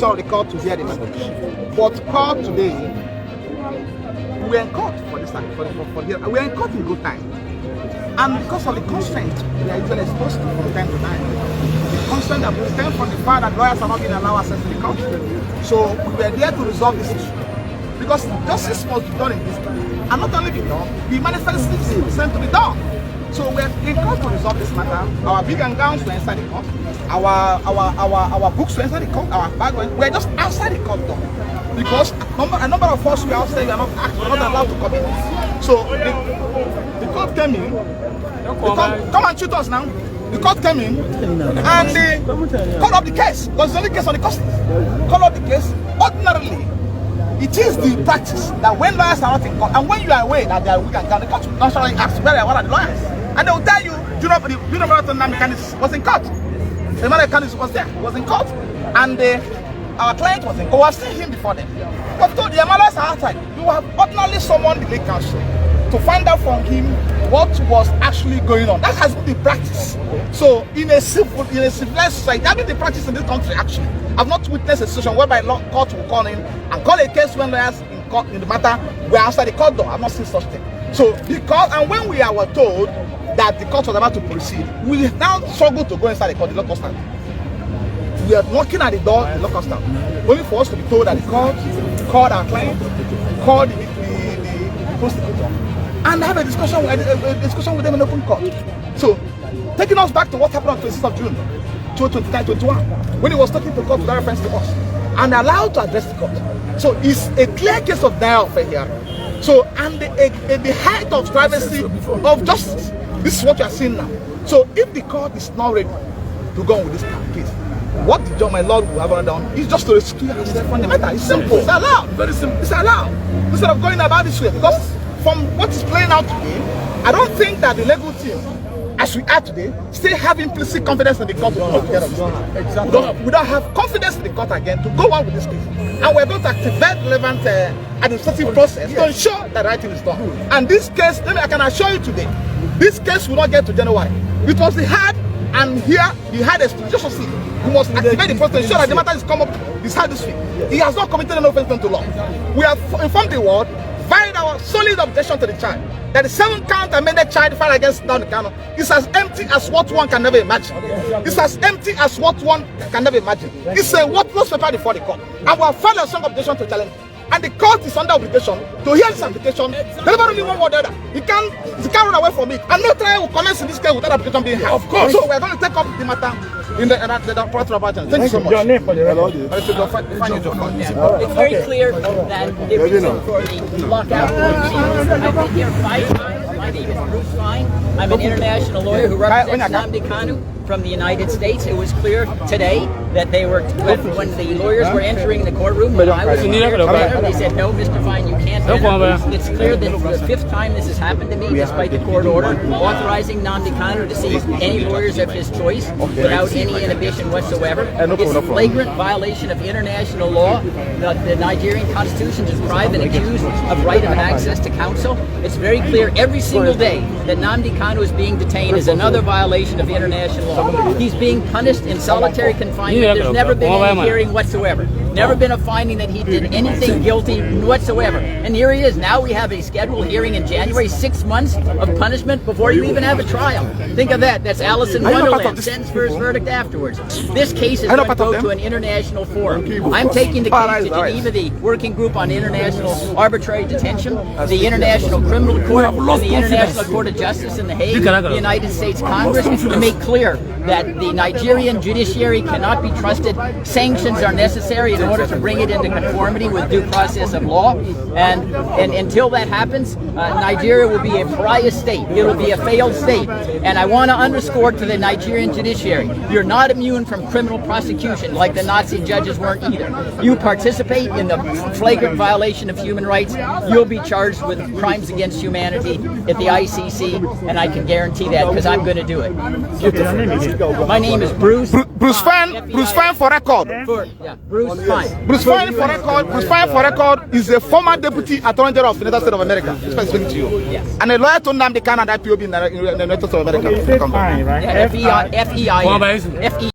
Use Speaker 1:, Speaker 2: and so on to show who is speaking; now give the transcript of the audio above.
Speaker 1: jurisdiction of the court to hear the matter. But court today, we are in court for this time, we are in court in good time. And because of the constraint we are usually exposed to from time to time, the constraint that stems from the fact that lawyers are not being allowed access to the court. So we are there to resolve this issue. Because justice must be done in this time. And not only be done, the manifest is sent to be done. So we are in court to resolve this matter. Our big and gowns were inside the court. Our books were inside the court. Our bag we're just outside the court door. Because a number of us we are outside, we are not allowed to come in. So the court came in. Come and shoot us now. The court came in and they called up the case. Because it's the only case on the coast. Called up the case. Ordinarily, it is the practice that when lawyers are not in court and when you are aware that they are weak and down, the court will naturally ask what are the lawyers. And they will tell you, do you know Nnamdi Kanu was in court. Nnamdi Kanu was there, was in court. And our client was in court. We have seen him before them. But told the lawyers are outside. You have ordinarily summoned the legal counsel to find out from him what was actually going on. That has been the practice. So in a civilized society, that has been the practice in this country actually. I've not witnessed a situation whereby court will call in and call a case when lawyers in court in the matter were outside the court door. I've not seen such thing. So and when we were told that the court was about to proceed, we now struggle to go inside the court, the local stand. We are knocking at the door, the local stand, only for us to be told that the court called our client, called the prosecutor, and have a discussion with them in open court. So, taking us back to what happened on 26th of June, 2021, when he was talking to court with reference to us, and allowed to address the court. So, it's a clear case of denial of fair hearing. So, and the height of privacy of justice. This is what you are seeing now. So, if the court is not ready to go on with this case, what the judge, my lord, will have done is just to rescue himself from the matter. It's simple. It's allowed. Very simple. It's allowed. Instead of going about this way, because from what is playing out today, I don't think that the legal team, as we are today, still have implicit confidence in the court to take care of this case. Exactly. We don't have confidence in the court again to go on with this case. And we're going to activate relevant administrative process to ensure that the right thing is done. And this case, I can assure you today, this case will not get to January. It was the hard, and here the hardest. Just to see, we must activate the process to ensure that the matter is come up this hard this week. He has not committed any offense to law. We have informed the world, filed our solid objection to the charge, that the 7-count amended charge filed against Nnamdi Kanu is as empty as what one can never imagine. It's as empty as what one can never imagine. It's a worthless paper before the court. And we have filed a strong objection to challenge. And the court is under obligation to hear this application, deliver only one word or the other. He can't run away from it. And no trial will commence in this case without application being held. Of course. So we're going to take up the matter in the Portrait of Action. Thank you so much.
Speaker 2: Your name for the record.
Speaker 3: It's very clear that the reason for the lockout proceedings, I've been here 5 times. My name is Bruce Fine. I'm an international lawyer who represents Nnamdi Kanu from the United States. It was clear today that they were, when the lawyers were entering the courtroom, when I was there, they said, no, Mr. Fine, you can't enter. It's clear that the 5th time this has happened to me, despite the court order authorizing Nnamdi Kanu to see any lawyers of his choice without any inhibition whatsoever. It's a flagrant violation of international law. The Nigerian constitution describes an accused of right of access to counsel. It's very clear every single day that Nnamdi Kanu is being detained is another violation of international law. He's being punished in solitary confinement. There's never been any hearing whatsoever. Never been a finding that he did anything guilty whatsoever. And here he is. Now we have a scheduled hearing in January, 6 months of punishment before you even have a trial. Think of that. That's Alice in Wonderland. Sentence first, verdict afterwards. This case is going to go to an international forum. I'm taking the case to Geneva, the Working Group on International Arbitrary Detention, the International Criminal Court, and the International Court of Justice in The Hague, the United States Congress, to make clear that the Nigerian judiciary cannot be trusted. Sanctions are necessary in order to bring it into conformity with due process of law. And until that happens, Nigeria will be a pariah state. It will be a failed state. And I want to underscore to the Nigerian judiciary, you're not immune from criminal prosecution like the Nazi judges weren't either. You participate in the flagrant violation of human rights, you'll be charged with crimes against humanity at the ICC, and I can guarantee that because I'm going to do it. My name is Bruce.
Speaker 1: Bruce Fine. Bruce Fine for record.
Speaker 3: Bruce Fine.
Speaker 1: Bruce Fine for record. Bruce Fine for record is a former deputy attorney general of the United States of America. Speaking to you.
Speaker 3: Yes.
Speaker 1: And a lawyer to Nnamdi Kanu and IPOB in the United States of America.
Speaker 2: Fine, right?
Speaker 3: F-E-I-N.